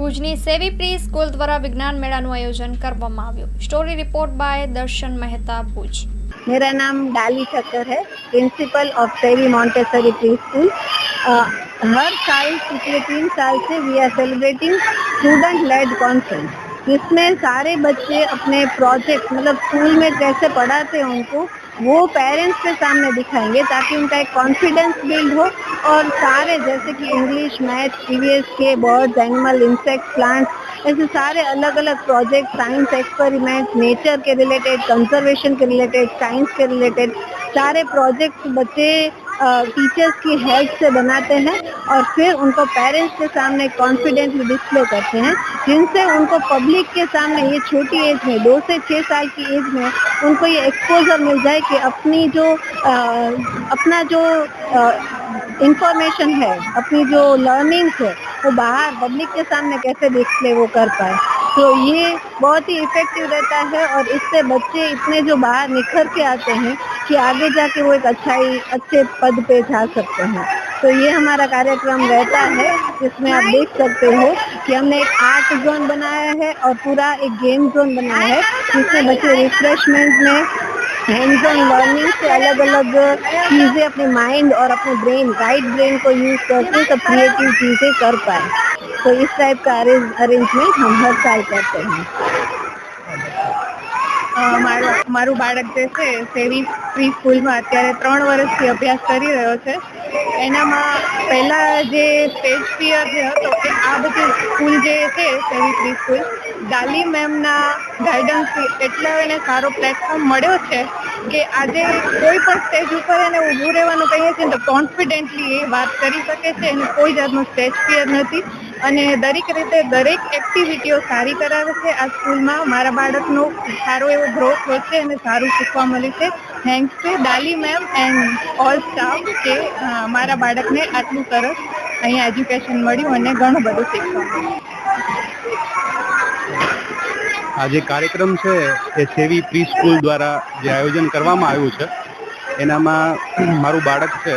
ભુજની સેવી pre school દ્વારા વિજ્ઞાન મેળાનું આયોજન કરવામાં આવ્યું। Story report by Darshan Mehta Bhuj. मेरा नाम डाली ठक्कर है, principal of Savvy Montessori pre school. हर साल पिछले 3 साल से we are celebrating student led conference, जिसमें सारे बच्चे अपने प्रोजेक्ट मतलब स्कूल में कैसे पढ़ाते हैं उनको वो पेरेंट्स के सामने दिखाएंगे, ताकि उनका एक कॉन्फिडेंस बिल्ड हो। और सारे जैसे कि इंग्लिश, मैथ, ईवीएस के, बर्ड्स, एनिमल, इंसेक्ट, प्लांट्स, ऐसे सारे अलग अलग प्रोजेक्ट, साइंस एक्सपेरिमेंट, नेचर के रिलेटेड, कंजर्वेशन के रिलेटेड, साइंस के रिलेटेड सारे प्रोजेक्ट्स बच्चे टीचर्स की हेल्प से बनाते हैं और फिर उनको पेरेंट्स के सामने कॉन्फिडेंटली डिस्प्ले करते हैं, जिनसे उनको पब्लिक के सामने ये छोटी एज में 2 से 6 साल की एज में उनको ये एक्सपोजर मिल जाए कि अपना जो इंफॉर्मेशन है, अपनी जो लर्निंग्स है वो बाहर पब्लिक के सामने कैसे डिस्प्ले वो कर पाए। तो ये बहुत ही इफेक्टिव रहता है और इससे बच्चे इतने जो बाहर निखर के आते हैं कि आगे जाके वो एक अच्छे पद पे जा सकते हैं। तो ये हमारा कार्यक्रम रहता है, जिसमें आप देख सकते हो कि हमने एक आर्ट जोन बनाया है और पूरा एक गेम जोन बनाया है, जिसमें बच्चे रिफ्रेशमेंट में हैंड्स ऑन लर्निंग से अलग अलग चीज़ें अपने माइंड और अपने ब्रेन, राइट ब्रेन को यूज करके सब क्रिएटिव चीज़ें कर पाए। तो इस टाइप का अरेंजमेंट हम हर साल करते हैं। મારું બાળક જે છે સેવી પ્રી સ્કૂલમાં અત્યારે 3 વર્ષથી અભ્યાસ કરી રહ્યો છે। એનામાં પહેલા જે સ્ટેજ ફિયર જે હતો કે આ બધી સ્કૂલ જે છે સેવી પ્રી સ્કૂલ ડાલી મેમના ગાઈડન્સથી એટલો એને સારો પ્લેટફોર્મ મળ્યો છે કે આજે કોઈ પણ સ્ટેજ ઉપર એને ઊભું રહેવાનું કહીએ છીએ તો કોન્ફિડન્ટલી એ વાત કરી શકે છે, એને કોઈ જાતનું સ્ટેજ ફિયર નથી અને દરેક રીતે દરેક એક્ટિવિટીઓ સારી કરાવે છે। આ સ્કૂલમાં મારા બાળકનો સારો એવો ગ્રોથ વધશે અને સારું શીખવા મળ્યું છે, thanks to Dali ma'am and all staff કે મારા બાળકને આટલું સરસ અહીંયા એજ્યુકેશન મળ્યું અને ઘણું બધું શીખવા મળ્યું। આ જે કાર્યક્રમ છે એ સેવી પ્રી સ્કૂલ દ્વારા જે આયોજન કરવામાં આવ્યું છે એનામાં મારું બાળક છે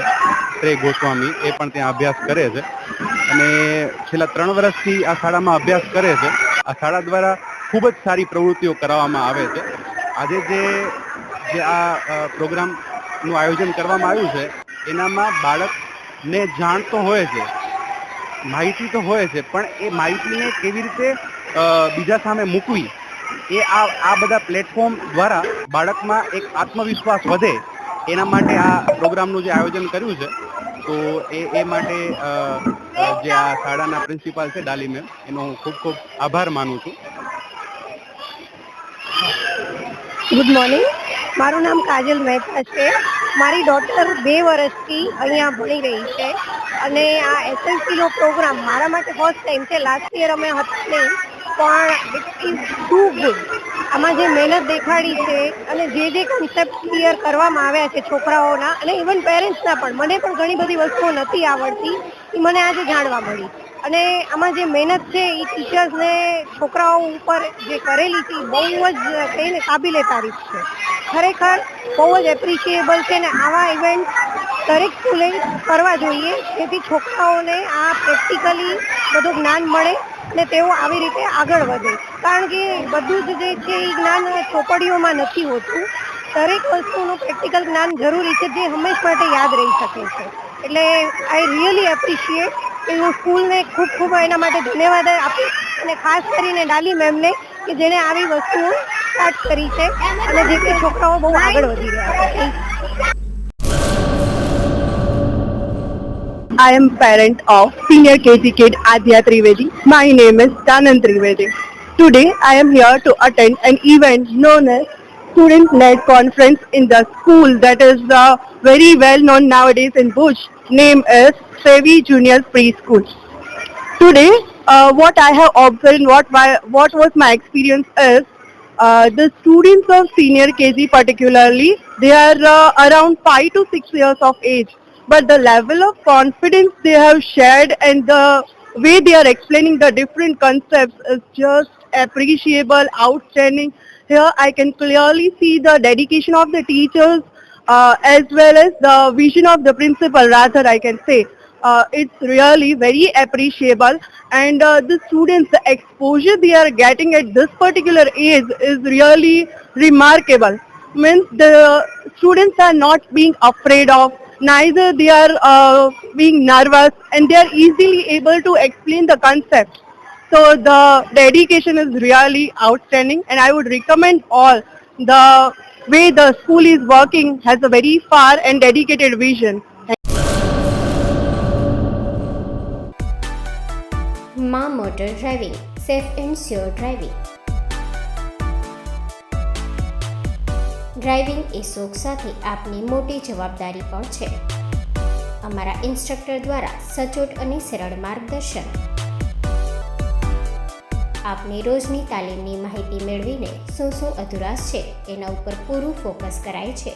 શ્રેય ગોસ્વામી એ પણ ત્યાં અભ્યાસ કરે છે અને છેલ્લા 3 વર્ષથી આ શાળામાં અભ્યાસ કરે છે। આ શાળા દ્વારા ખૂબ જ સારી પ્રવૃત્તિઓ કરાવવામાં આવે છે। આજે જે આ પ્રોગ્રામનું આયોજન કરવામાં આવ્યું છે એનામાં બાળકને જાણ તો હોય છે, માહિતી તો હોય છે, પણ એ માહિતીને કેવી રીતે બીજા સામે મૂકવી એ આ બધા પ્લેટફોર્મ દ્વારા બાળકમાં એક આત્મવિશ્વાસ વધે એના માટે આ પ્રોગ્રામનું જે આયોજન કર્યું છે તો એ માટે જે આ શાળાના પ્રિન્સિપાલ છે ડાલી મેમ એનો હું ખૂબ ખૂબ આભાર માનું છું। ગુડ મોર્નિંગ, મારું નામ કાજલ મહેતા છે। મારી ડોટર 2 વર્ષથી અહીંયા ભણી રહી છે અને આ એસએલસીનો પ્રોગ્રામ મારા માટે ફર્સ્ટ ટાઈમ છે। લાસ્ટ યર અમે હતા નહીં, પણ ઇટ ઇઝ ટુ ગુડ। આમાં જે મહેનત દેખાડી છે અને જે કન્સેપ્ટ ક્લિયર કરવામાં આવ્યા છે છોકરાઓના અને ઇવન પેરેન્ટ્સના પણ, મને પણ ઘણી બધી વસ્તુઓ નથી આવડતી એ મને આજે જાણવા મળી। અને આમાં જે મહેનત છે એ ટીચર્સને છોકરાઓ ઉપર જે કરેલી છે બહુ જ કહીને કાબિલે તારીફ છે, ખરેખર બહુ જ એપ્રિશિએબલ છે ને આવા ઇવેન્ટ દરેક સ્કૂલે કરવા જોઈએ, જેથી છોકરાઓને આ પ્રેક્ટિકલી બધું જ્ઞાન મળે અને તેઓ આવી રીતે આગળ વધે। કારણ કે બધું જ જે છે એ જ્ઞાન ચોપડીઓમાં નથી હોતું, દરેક વસ્તુનું પ્રેક્ટિકલ જ્ઞાન જરૂરી છે જે હંમેશ માટે યાદ રહી શકે છે। એટલે આઈ રિયલી એપ્રિશિએટ કે હું સ્કૂલને ખૂબ ખૂબ એના માટે ધન્યવાદ આપીશ અને ખાસ કરીને ડાલી મેમને કે જેણે આવી વસ્તુઓ સ્ટાર્ટ કરી છે અને જેથી છોકરાઓ બહુ આગળ વધી રહ્યા છે। I am parent of senior KG kid Adya Trivedi. My name is Danand Trivedi. Today I am here to attend an event known as Student-Led Conference in the school that is very well known nowadays in Bhuj. Name is Sevi Junior Preschool. Today, what I have observed, what was my experience is the students of senior KG particularly, they are around 5 to 6 years of age. But the level of confidence they have shared and the way they are explaining the different concepts is just appreciable, outstanding. Here I can clearly see the dedication of the teachers as well as the vision of the principal, rather I can say. it's really very appreciable, and the students, the exposure they are getting at this particular age is really remarkable. Means the students are not being afraid of, neither they are being nervous, and they are easily able to explain the concept. So the dedication is really outstanding, and I would recommend all the way the school is working has a very far and dedicated vision. માં motor driving, safe and sure driving. Driving એ શોખ સાથે આપની મોટી જવાબદારી પણ છે. અમારા ઇન્સ્ટ્રક્ટર દ્વારા સચોટ અને સરળ માર્ગદર્શન. આપની રોજની તાલીમની માહિતી મેળવીને શું અધુરાશ છે એના ઉપર પૂરું ફોકસ કરાય છે.